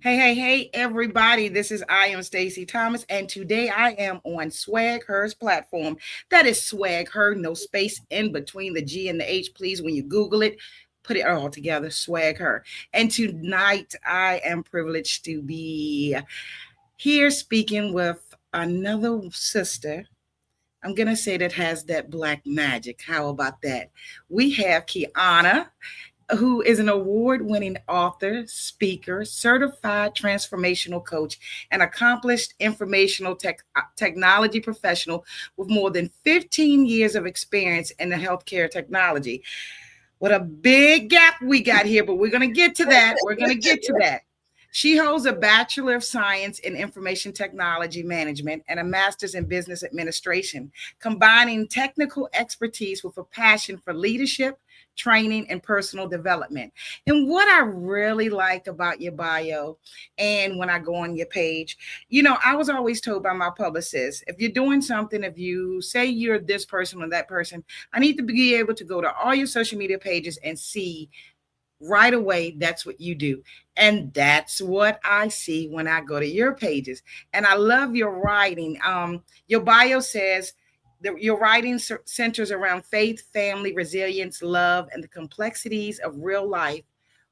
Hey, everybody. I am Stacy Thomas, and today I am on Swag Her's platform. That is Swag Her, no space in between the G and the H, please. When you Google it, put it all together, Swag Her. And tonight I am privileged to be here speaking with another sister. I'm going to say that has that black magic. How about that? We have Kyina, who is an award winning author, speaker, certified transformational coach, and accomplished technology professional with more than 15 years of experience in the healthcare technology. What a big gap we got here, but we're going to get to that. We're going to get to that. She holds a Bachelor of Science in Information Technology Management and a Master's in Business Administration, combining technical expertise with a passion for leadership, training, and personal development. And what I really like about your bio, and when I go on your page, I was always told by my publicist, if you're doing something, if you say you're this person or that person, I need to be able to go to all your social media pages and see right away that's what you do. And that's what I see when I go to your pages. And I love your writing. Your bio says that your writing centers around faith, family, resilience, love, and the complexities of real life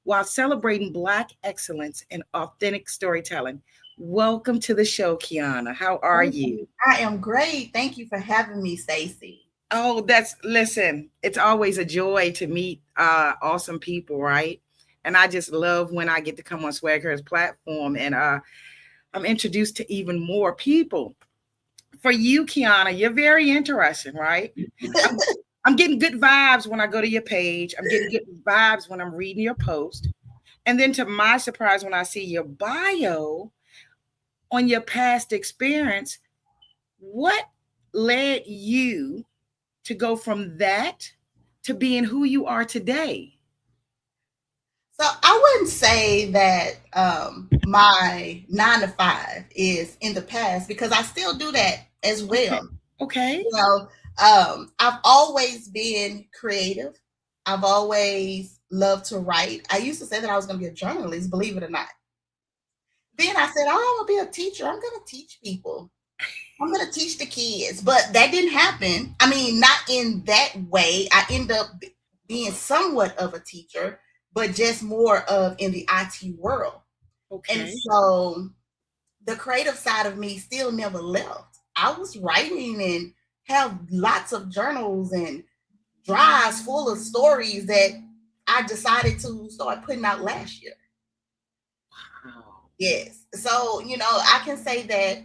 while celebrating Black excellence and authentic storytelling. Welcome to the show, Kyina. How are you? I am great. Thank you for having me, Stacy. Oh, listen, it's always a joy to meet awesome people, right? And I just love when I get to come on Swagger's platform and I'm introduced to even more people. For you, Kyina, you're very interesting, right? I'm, I'm getting good vibes when I go to your page. I'm getting good vibes when I'm reading your post. And then to my surprise, when I see your bio on your past experience, what led you to go from that to being who you are today? So I wouldn't say that my 9 to 5 is in the past because I still do that as Okay. well. Okay. You know, I've always been creative. I've always loved to write. I used to say that I was going to be a journalist, believe it or not. Then I said, oh, I'm going to be a teacher. I'm going to teach people. I'm going to teach the kids. But that didn't happen. I mean, not in that way. I end up being somewhat of a teacher, but just more of in the IT world. And Okay. so the creative side of me still never left. I was writing and have lots of journals and drives full of stories that I decided to start putting out last year. Wow. Yes. So, I can say that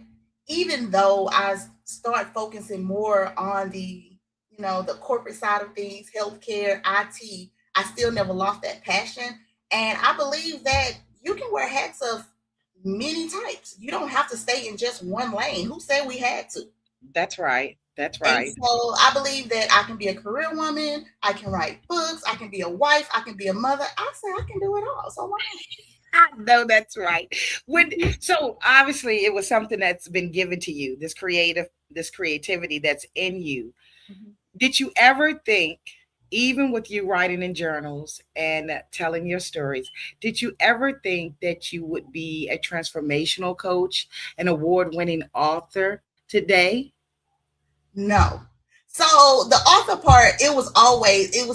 even though I start focusing more on the corporate side of things, healthcare, IT, I still never lost that passion. And I believe that you can wear hats of many types. You don't have to stay in just one lane. Who said we had to? That's right. That's And right. so I believe that I can be a career woman, I can write books, I can be a wife, I can be a mother. I say I can do it all. So why I know that's right. When not? so obviously it was something that's been given to you, this creativity that's in you. Mhm. Did you ever think, even with you writing in journals and telling your stories, did you ever think that you would be a transformational coach, an award-winning author today? No. So the author part, it was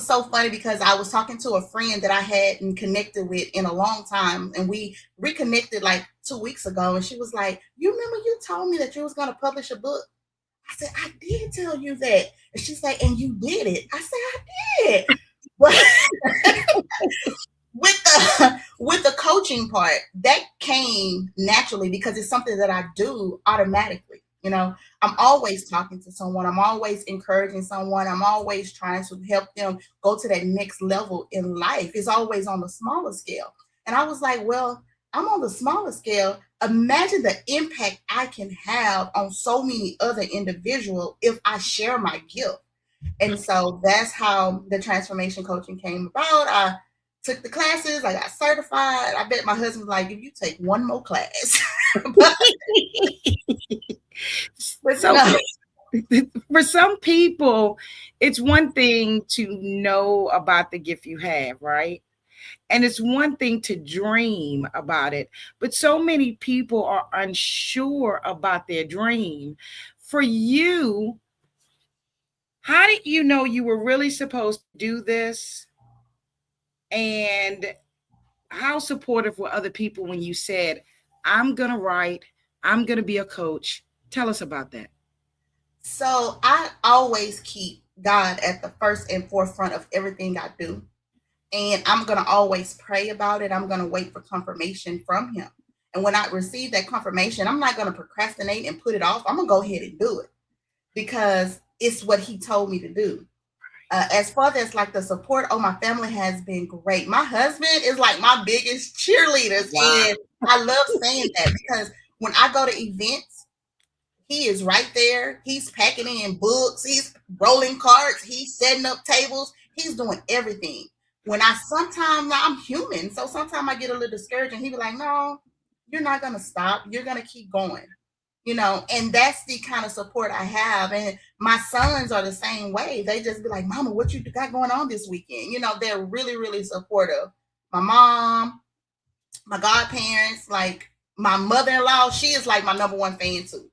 so funny because I was talking to a friend that I hadn't connected with in a long time, and we reconnected like 2 weeks ago, and she was like, "You remember you told me that you was gonna publish a book?" I said, "I did tell you that," and she's like, "And you did it?" I said, "I did," but with the coaching part, that came naturally because it's something that I do automatically. I'm always talking to someone, I'm always encouraging someone, I'm always trying to help them go to that next level in life. It's always on the smaller scale. And I was like, well, I'm on the smaller scale. Imagine the impact I can have on so many other individuals if I share my gift. And so that's how the transformation coaching came about. I took the classes, I got certified. I bet my husband was like, if you take one more class. but So for some people, it's one thing to know about the gift you have, right? And it's one thing to dream about it, but so many people are unsure about their dream. For you, how did you know you were really supposed to do this? And how supportive were other people when you said, I'm going to write, I'm going to be a coach? Tell us about that. So I always keep God at the first and forefront of everything I do. And I'm going to always pray about it. I'm going to wait for confirmation from Him. And when I receive that confirmation, I'm not going to procrastinate and put it off. I'm going to go ahead and do it because it's what He told me to do. As far as like the support, oh, my family has been great. My husband is like my biggest cheerleaders. Wow. And I love saying that because when I go to events, he is right there. He's packing in books. He's rolling carts. He's setting up tables. He's doing everything. When I sometimes I'm human, so sometimes I get a little discouraged, and he be like, "No, you're not gonna stop. You're gonna keep going." And that's the kind of support I have. And my sons are the same way. They just be like, "Mama, what you got going on this weekend?" They're really, really supportive. My mom, my godparents, like my mother-in-law, she is like my number one fan too.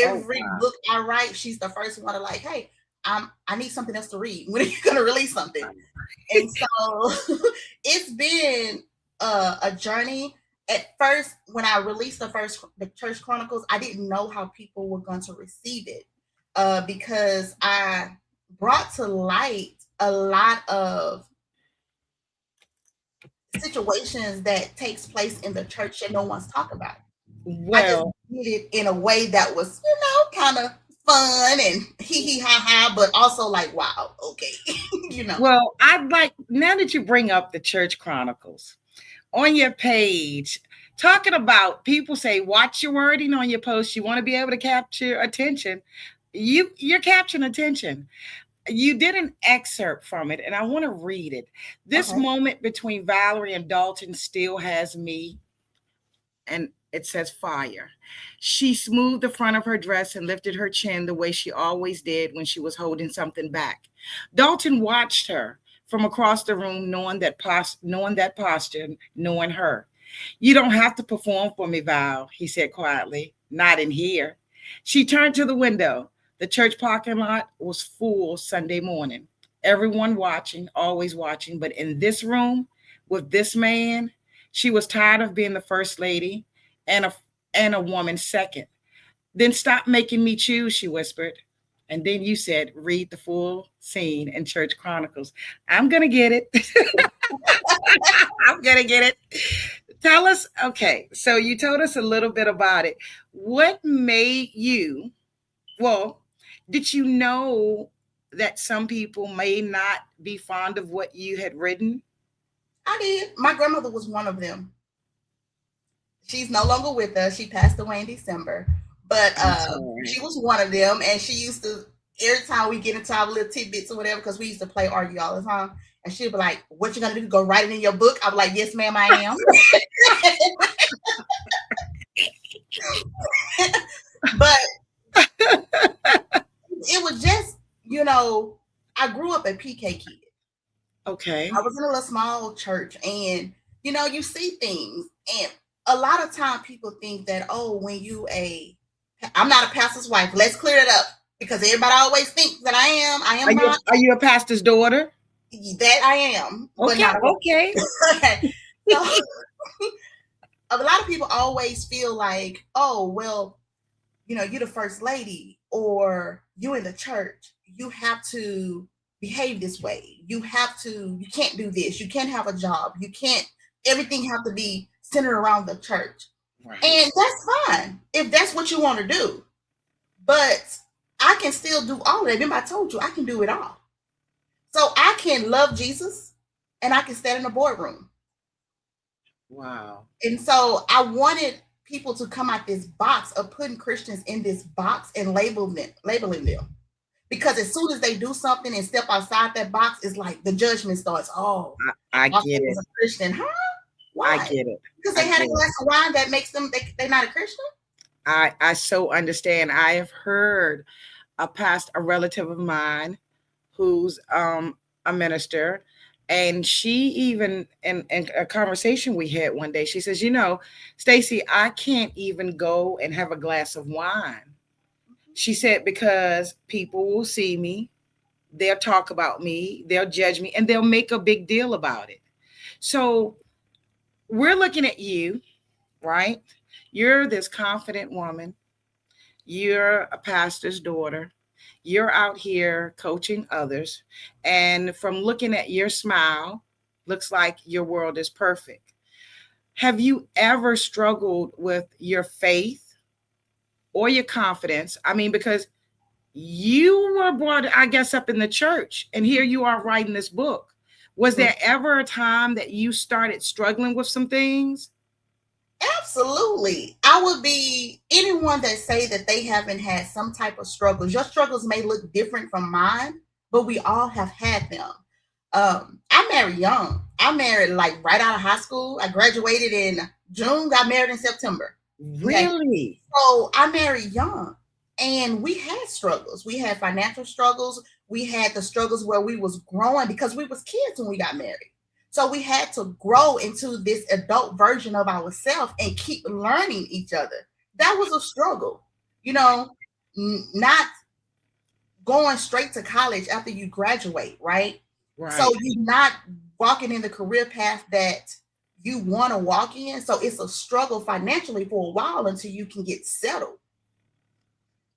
Every wow. book I write, she's the first one to like, hey, I need something else to read. When are you gonna release something? And so it's been a journey. At first, when I released the Church Chronicles, I didn't know how people were going to receive it because I brought to light a lot of situations that takes place in the church that no one's talking about. I just Well, did it in a way that was, kind of fun and hee hee ha ha, but also like, wow, okay, I'd like, now that you bring up the Church Chronicles on your page, talking about, people say, watch your wording on your post. You want to be able to capture attention. You're capturing attention. You did an excerpt from it, and I want to read it. This Okay. moment between Valerie and Dalton still has me, and it says fire. She smoothed the front of her dress and lifted her chin the way she always did when she was holding something back. Dalton watched her from across the room, knowing that posture, knowing her. You don't have to perform for me, Val, he said quietly. Not in here. She turned to the window. The church parking lot was full Sunday morning. Everyone watching, always watching, but in this room with this man, she was tired of being the first lady and a woman second. Then stop making me choose, she whispered. And then you said, read the full scene in Church Chronicles. I'm going to get it. I'm going to get it. Tell us, okay, so you told us a little bit about it. What made you, well, did you know that some people may not be fond of what you had written? I did. My grandmother was one of them. She's no longer with us. She passed away in December, but I'm sorry. she was one of them, and she used to every time we get into our little tidbits or whatever, because we used to play argue all the time, and she'd be like, "What you gonna do? Go write it in your book?" I was like, "Yes, ma'am, I am." But it was just, I grew up a PK kid. Okay. I was in a little small church, and you see things, and a lot of time people think that, oh, when I'm not a pastor's wife. Let's clear it up because everybody always thinks that I am. I Are am you not. are you a pastor's daughter? That I am, but Okay, not a okay. wife. Okay. So a lot of people always feel like, oh, well, you're the first lady or you in the church, you have to behave this way. You can't do this. You can't have a job. You can't, everything have to be centered around the church. Right. And that's fine if that's what you want to do. But I can still do all of that. Remember, I told you I can do it all. So I can love Jesus and I can stand in the boardroom. Wow. And so I wanted people to come out this box of putting Christians in this box and labeling them. Because as soon as they do something and step outside that box, it's like the judgment starts. Oh, I I get was it. a Christian. Huh? I Why? get it. Because I they had a get it. glass of wine that makes them they're not a Christian. I so understand. I have heard a relative of mine who's a minister. And she even in a conversation we had one day, she says, Stacy, I can't even go and have a glass of wine. She said, because people will see me, they'll talk about me, they'll judge me, and they'll make a big deal about it. So we're looking at you, right? You're this confident woman. You're a pastor's daughter. You're out here coaching others. And from looking at your smile, looks like your world is perfect. Have you ever struggled with your faith or your confidence? I mean, because you were brought, I guess, up in the church, and here you are writing this book. Was there ever a time that you started struggling with some things? Absolutely. I would be anyone that say that they haven't had some type of struggles. Your struggles may look different from mine, but we all have had them. I married young. I married like right out of high school. I graduated in June, got married in September. Okay. Really? So I married young, and we had struggles. We had financial struggles. We had the struggles where we was growing because we was kids when we got married. So we had to grow into this adult version of ourselves and keep learning each other. That was a struggle, you know, not going straight to college after you graduate, right? Right. So you're not walking in the career path that you want to walk in. So it's a struggle financially for a while until you can get settled.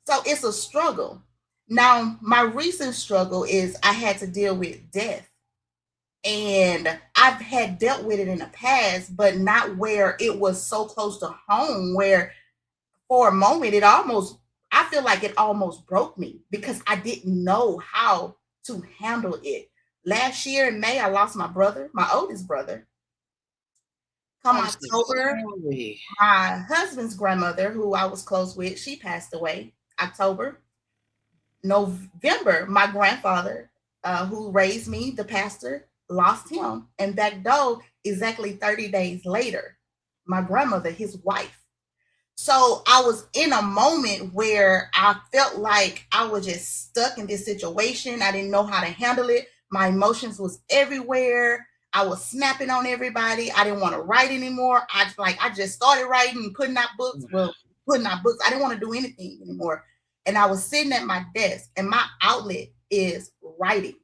So it's a struggle. Now, my recent struggle is I had to deal with death. And I've had dealt with it in the past, but not where it was so close to home, where for a moment I feel like it almost broke me because I didn't know how to handle it. Last year in May, I lost my brother, my oldest brother. Come I'm so October, sorry. my husband's grandmother, who I was close with, she passed away. October. November, my grandfather, who raised me, the pastor, lost him. And back though, exactly 30 days later, my grandmother, his wife. So I was in a moment where I felt like I was just stuck in this situation. I didn't know how to handle it. My emotions was everywhere. I was snapping on everybody. I didn't want to write anymore. I just started writing and putting out books. Well, putting out books. I didn't want to do anything anymore. And I was sitting at my desk, and my outlet is writing.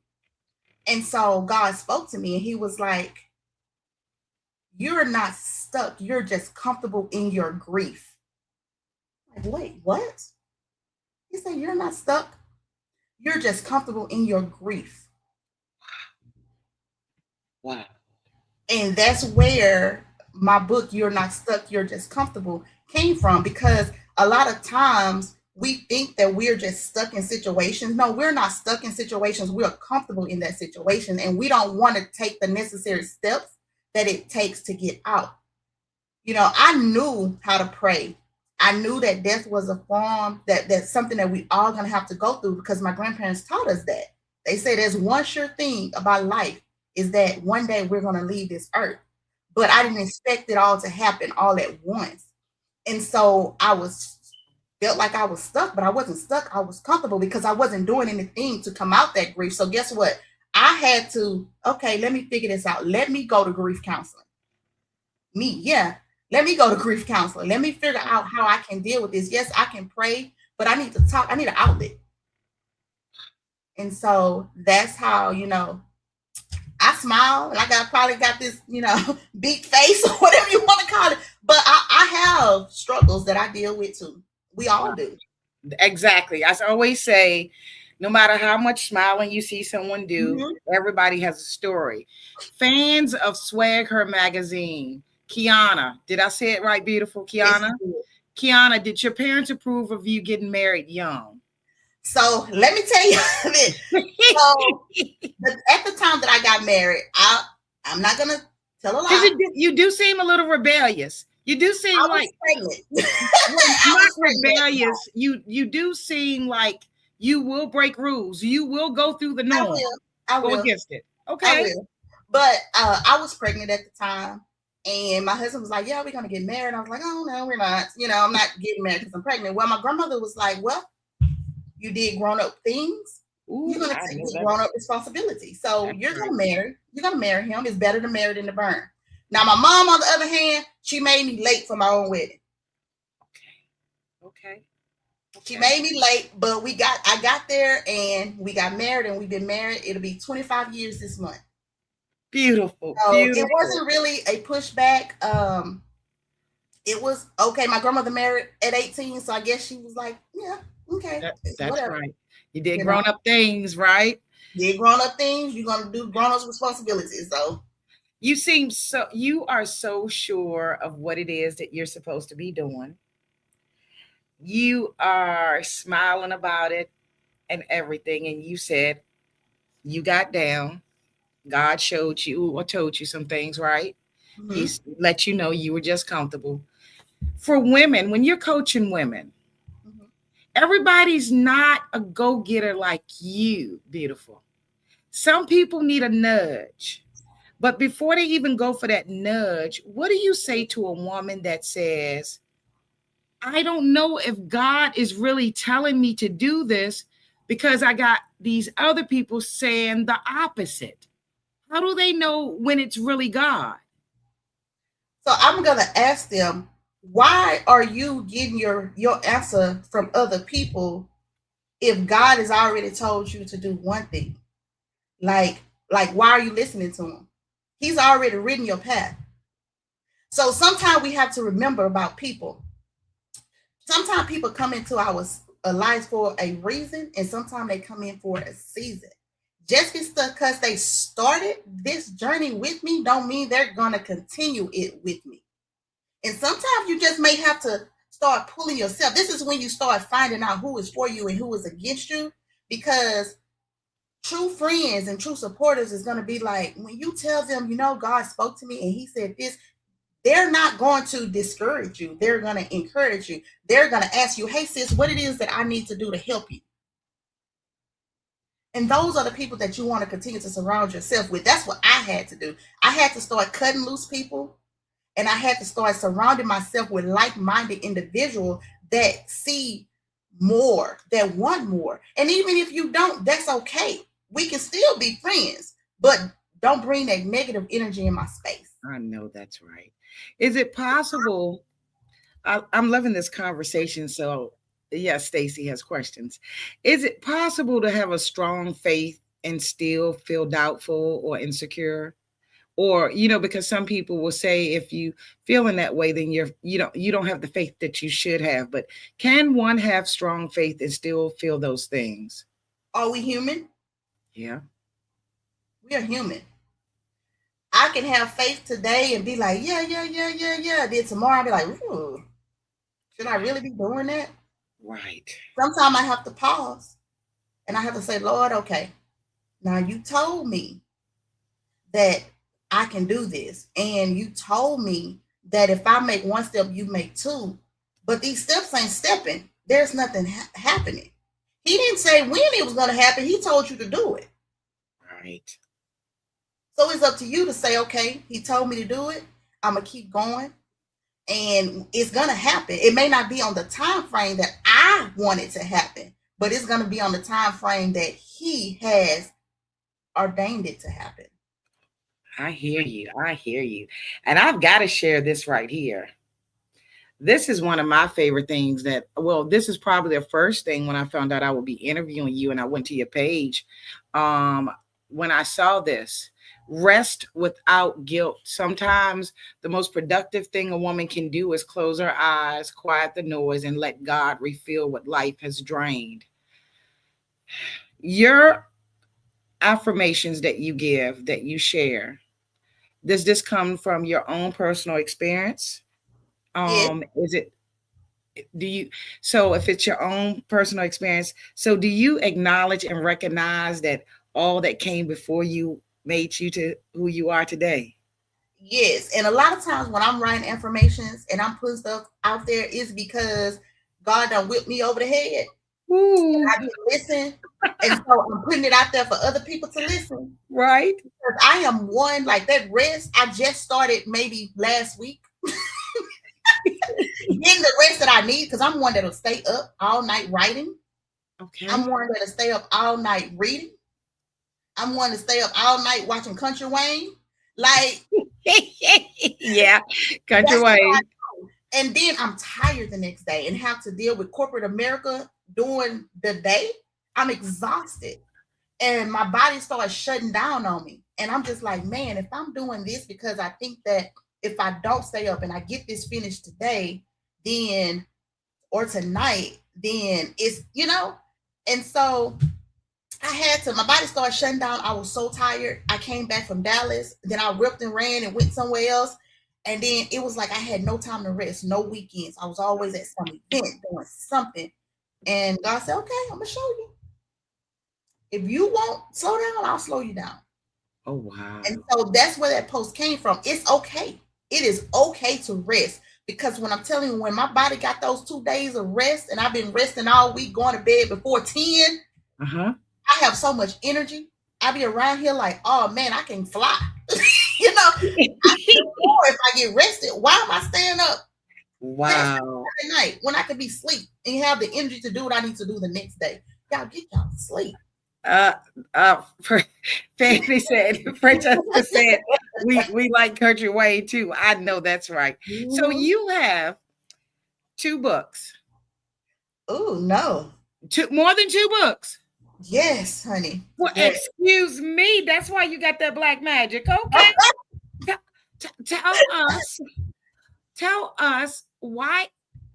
And so God spoke to me, and he was like, "You're not stuck. You're just comfortable in your grief." I'm like, wait, what? He said, "You're not stuck. You're just comfortable in your grief." Wow. And that's where my book, You're Not Stuck, You're Just Comfortable, came from, because a lot of times we think that we're just stuck in situations. No, we're not stuck in situations. We're comfortable in that situation, and we don't want to take the necessary steps that it takes to get out. I knew how to pray. I knew that death was a form, that's something that we all gonna have to go through, because my grandparents taught us that. They say there's one sure thing about life, is that one day we're gonna leave this earth. But I didn't expect it all to happen all at once. And so I was felt like I was stuck, but I wasn't stuck. I was comfortable because I wasn't doing anything to come out that grief. So guess what? I had to, okay, let me figure this out. Let me go to grief counseling. Yeah. Let me go to grief counseling. Let me figure out how I can deal with this. Yes, I can pray, but I need to talk. I need an outlet. And so that's how, I smile, like I probably got this, big face or whatever you want to call it. But I have struggles that I deal with too. We all do. Exactly. I always say, no matter how much smiling you see someone do, everybody has a story. Fans of Swag Her magazine, Kyina, did I say it right, beautiful Kyina? Kyina, did your parents approve of you getting married young? So let me tell you this. So at the time that I got married, I'm not gonna tell a lie. You do seem a little rebellious. You do seem like not rebellious. You do seem like you will break rules. You will go through the norm. I will. Go against it. Okay. I will. But I was pregnant at the time, and my husband was like, "Yeah, we're gonna get married." I was like, "Oh no, we're not. I'm not getting married because I'm pregnant." Well, my grandmother was like, "Well, you did grown up things. Ooh, You're gonna I take know the that's grown up responsibility. So that's you're right. gonna marry. You're gonna marry him. It's better to marry than to burn. Now, my mom, on the other hand, she made me late for my own wedding. Okay. She Okay. made me late, but I got there and we got married, and we've been married. It'll be 25 years this month. Beautiful. So it Beautiful. wasn't really a pushback. It was okay. My grandmother married at 18, so I guess she was like, yeah, okay, That's whatever. right. You did You know, grown up things, right? did grown up things, you're gonna do grown up responsibilities. So You are so sure of what it is that you're supposed to be doing. You are smiling about it and everything. And you said you got down. God showed you or told you some things, right? mhm, He's let you know you were just comfortable. For women, when you're coaching women, mhm. everybody's not a go getter like you, beautiful. Some people need a nudge. But before they even go for that nudge, what do you say to a woman that says, I don't know if God is really telling me to do this because I got these other people saying the opposite? How do they know when it's really God? So I'm gonna ask them, why are you getting your answer from other people if God has already told you to do one thing? Like why are you listening to him? He's already written your path. So sometimes we have to remember about people. Sometimes people come into our lives for a reason, and sometimes they come in for a season. Just because they started this journey with me, don't mean they're gonna continue it with me. And sometimes you just may have to start pulling yourself. This is when you start finding out who is for you and who is against you, because true friends and true supporters is going to be like, when you tell them, God spoke to me and he said this, they're not going to discourage you. They're going to encourage you. They're going to ask you, hey, sis, what it is that I need to do to help you. And those are the people that you want to continue to surround yourself with. That's what I had to do. I had to start cutting loose people, and I had to start surrounding myself with like-minded individuals that see more, that want more. And even if you don't, that's okay. We can still be friends, but don't bring that negative energy in my space. I know that's right. Is it possible? I'm loving this conversation. So, yes, Stacy has questions. Is it possible to have a strong faith and still feel doubtful or insecure? Or, because some people will say if you feel in that way, then you don't have the faith that you should have. But can one have strong faith and still feel those things? Are we human? Yeah. We are human. I can have faith today and be like, yeah, yeah, yeah, yeah, yeah. Then tomorrow I'll be like, ooh, should I really be doing that? Right. Sometimes I have to pause and I have to say, Lord, okay, now you told me that I can do this. And you told me that if I make one step, you make two. But these steps ain't stepping. There's nothing happening. He didn't say when it was going to happen. He told you to do it. Right. So it's up to you to say, okay, he told me to do it. I'm going to keep going. And it's going to happen. It may not be on the time frame that I want it to happen, but it's going to be on the time frame that he has ordained it to happen. I hear you. I hear you. And I've got to share this right here. This is one of my favorite things this is probably the first thing when I found out I would be interviewing you and I went to your page. Um, when I saw this, rest without guilt. Sometimes the most productive thing a woman can do is close her eyes, quiet the noise, and let God refill what life has drained. Your affirmations that you give, that you share, does this come from your own personal experience? Yes. Is it do you so if it's your own personal experience, so do you acknowledge and recognize that all that came before you made you to who you are today? Yes, and a lot of times when I'm writing affirmations and I'm putting stuff out there, is because God done whipped me over the head. Ooh, I didn't listen, and so I'm putting it out there for other people to listen. right. Because I am one like that rest. I just started maybe last week getting the rest that I need, because I'm one that'll stay up all night writing. Okay. I'm one that'll stay up all night reading. I'm one to stay up all night watching Country Wayne. Like Yeah. Country that's what I way. do. And then I'm tired the next day and have to deal with corporate America during the day. I'm exhausted. And my body starts shutting down on me. And I'm just like, man, if I'm doing this because I think that if I don't stay up and I get this finished today, then or tonight, then it's, and so I had to, my body started shutting down. I was so tired. I came back from Dallas. Then I ripped and ran and went somewhere else. And then it was like I had no time to rest, no weekends. I was always at some event doing something. And God said, okay, I'm going to show you. If you won't slow down, I'll slow you down. Oh, wow. And so that's where that post came from. It's okay. It is okay to rest. Because when I'm telling you, when my body got those 2 days of rest and I've been resting all week, going to bed before 10, Uh-huh. I have so much energy. I be around here like, oh man, I can fly. I can do more if I get rested. Why am I staying up past Wow. at night when I could be asleep and have the energy to do what I need to do the next day? Y'all get y'all to sleep. Uh, Fanny said, Francesca said, we like Country Way too. I know that's right. So Mm-hmm. you have 2 books, Oh no. more than 2 books. Yes, honey. Well, Yes. excuse me. That's why you got that black magic. Okay. Tell us, why.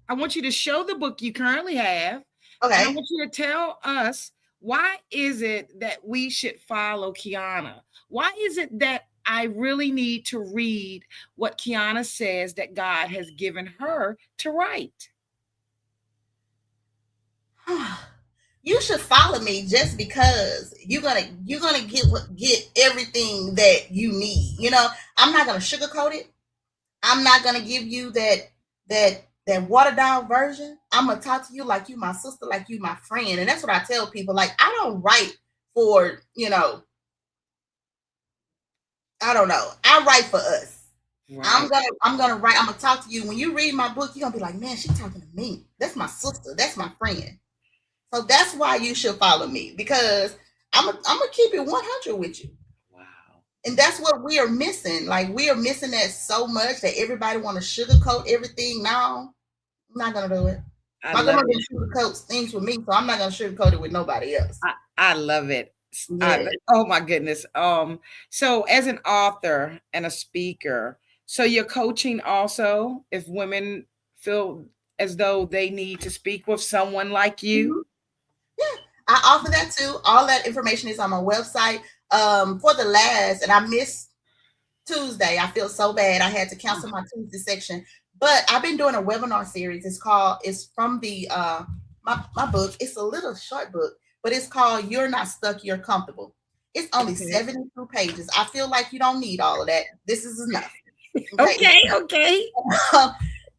I want you to show the book you currently have, and I Okay. want you to tell us why is it that we should follow Kyina? Why is it that I really need to read what Kyina says that God has given her to write? You should follow me just because you're gonna get everything that you need. I'm not gonna sugarcoat it. I'm not gonna give you that watered down version. I'm gonna talk to you like you my sister, like you my friend, and that's what I tell people. Like I don't write for I don't know. I write for us. I'm Right. gonna write. I'm gonna talk to you. When you read my book, you're gonna be like, man, she's talking to me. That's my sister. That's my friend. So that's why you should follow me because I'm gonna keep it 100 with you. Wow. And that's what we are missing. Like we are missing that so much that everybody want to sugarcoat everything. No, I'm not gonna do it. I My love grandma it. didn't sugarcoat things with me, so I'm not gonna sugarcoat it with nobody else. I love it. Yeah. Oh my goodness. So as an author and a speaker, so you're coaching also if women feel as though they need to speak with someone like you. Mhm. Yeah, I offer that too. All that information is on my website. For the last, and I missed Tuesday. I feel so bad. I had to Oh, cancel my Tuesday section, but I've been doing a webinar series. It's from the my book. It's a little short book, but it's called "You're Not Stuck, You're Comfortable." It's only okay. 72 pages. I feel like you don't need all of that. This is enough. Okay. Okay, okay.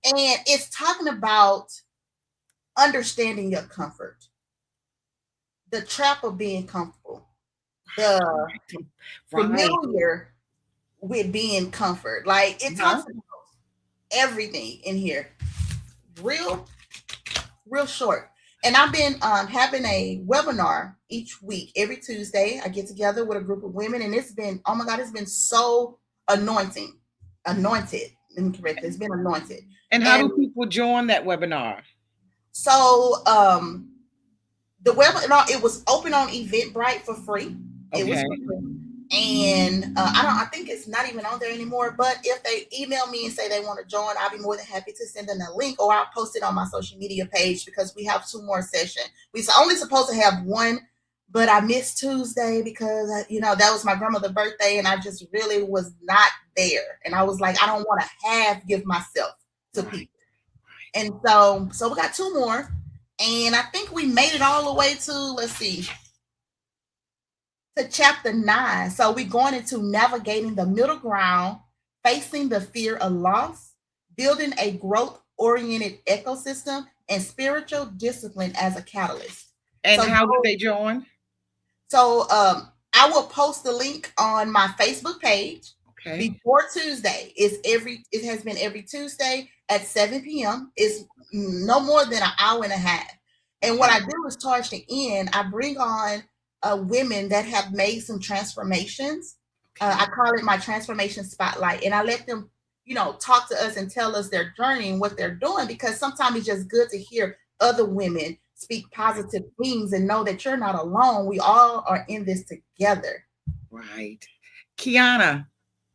And it's talking about understanding your comfort, the trap of being comfortable, the Right. familiar with being comfort. Like it Huh? talks about everything in here, real, real short. And I've been having a webinar each week. Every Tuesday, I get together with a group of women, and it's been, oh my God, it's been so anointed. Let me correct it. It's been anointed. And how And do people join that webinar? so the webinar, it was open on Eventbrite for free. It was Okay. for free. And I think it's not even on there anymore. But if they email me and say they want to join, I'll be more than happy to send them a link, or I'll post it on my social media page because we have 2 more sessions. We only supposed to have one, but I missed Tuesday because that was my grandmother's birthday, and I just really was not there. And I was like, I don't want to give myself to Right. people. And so we got 2 more, and I think we made it all the way to, let's see, to chapter 9. So we're going into navigating the middle ground, facing the fear of loss, building a growth oriented ecosystem, and spiritual discipline as a catalyst. And So, how do they join? I will post the link on my Facebook page Okay. before Tuesday. It has been every Tuesday at 7 p.m. It's no more than an hour and a half. And what Okay. I do is towards the end, I bring on women that have made some transformations. I Okay. call it my transformation spotlight, and I let them, talk to us and tell us their journey and what they're doing. Because sometimes it's just good to hear other women speak Right. positive things and know that you're not alone. We all are in this together. Right. Kyina,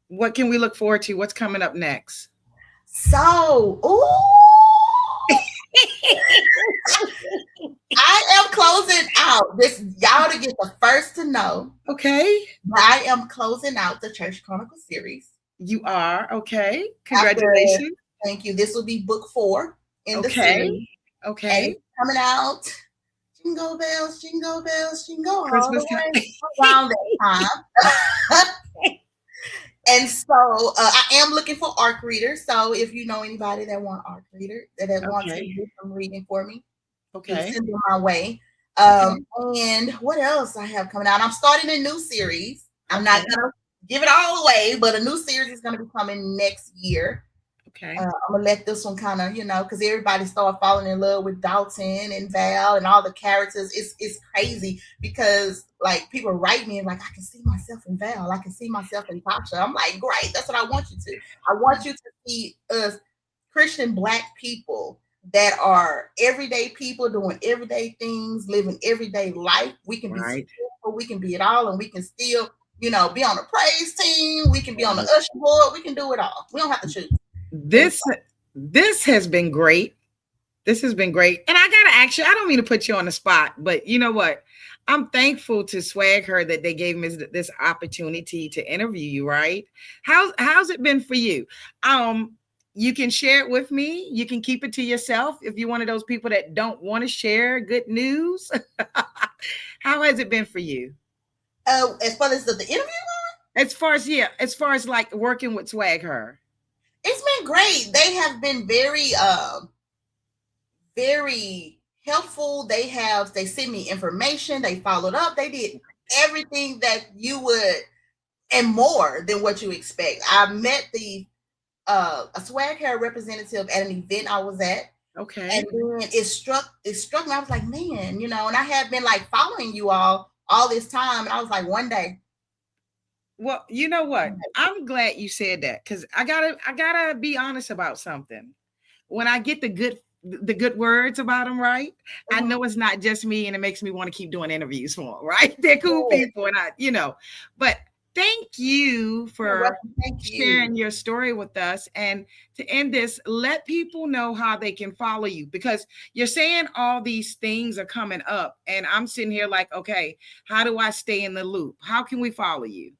what can we look forward to? What's coming up next? So, I am closing out this. Y'all to get the first to know. Okay. I am closing out the Church Chronicle series. You are. Okay. After, Congratulations. thank you. This will be book 4 in the Okay. series, and Okay. it's coming out. Jingle bells, jingle all the Christmas time. way around that time. And so I am looking for ARC readers. So if you know anybody that want ARC reader that wants to Okay. do some reading for me, please Okay. send them my way. Okay. And what else I have coming out? I'm starting a new series. I'm not Okay. gonna give it all away, but a new series is gonna be coming next year. Okay. I'm gonna let this one kind of, because everybody started falling in love with Dalton and Val and all the characters. It's crazy because like people write me and like I can see myself in Val, I can see myself in Tasha. I'm like, great, that's what I want you to. I want you to see us Christian Black people that are everyday people doing everyday things, living everyday life. We can be Right. successful, we can be it all, and we can still, be on the praise team. We can be on the Right. usher board. We can do it all. We don't have to choose. This this has been great. This has been great. And I gotta ask you, I don't mean to put you on the spot, but you know what? I'm thankful to Swag Her that they gave me this opportunity to interview you, right? How's it been for you? You can share it with me. You can keep it to yourself if you're one of those people that don't want to share good news. How has it been for you? As far as the interview, As far as as far as like working with Swag Her. it's been great. They have been very, very helpful. They sent me information. They followed up. They did everything that you would and more than what you expect. I met a swag hair representative at an event I was at. Okay. And then it struck me. I was like, man, and I had been like following you all this time. And I was like, one day. Well, you know what? I'm glad you said that because I gotta be honest about something. When I get the good words about them, right? I Mhm. know it's not just me, and it makes me want to keep doing interviews for them, right? They're cool people, and but thank you You're for welcome. Thank you. sharing your story with us. And to end this, let people know how they can follow you because you're saying all these things are coming up, and I'm sitting here like, okay, how do I stay in the loop? How can we follow you?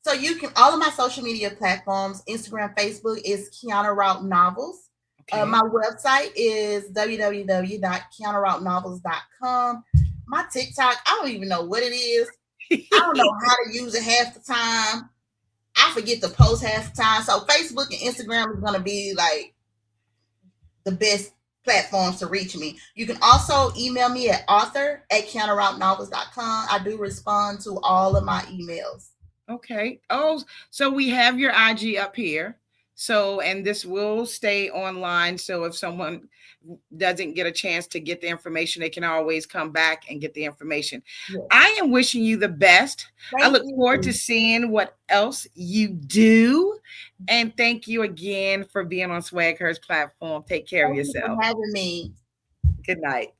So you can all of my social media platforms, Instagram, Facebook is Kyina Routt Novels. Okay. My website is www.kyinaroutnovels.com. My TikTok, I don't even know what it is. I don't know how to use it half the time. I forget to post half the time. So Facebook and Instagram is gonna be like the best platforms to reach me. You can also email me at author@kyinaroutnovels.com. I do respond to all of my emails. Okay. Oh, so we have your IG up here. So, and this will stay online. So if someone doesn't get a chance to get the information, they can always come back and get the information. Yes. I am wishing you the best. I Thank look forward to you. seeing what else you do. And thank you again for being on Swag Her's platform. Take care of Thank you for yourself. having me. Good night.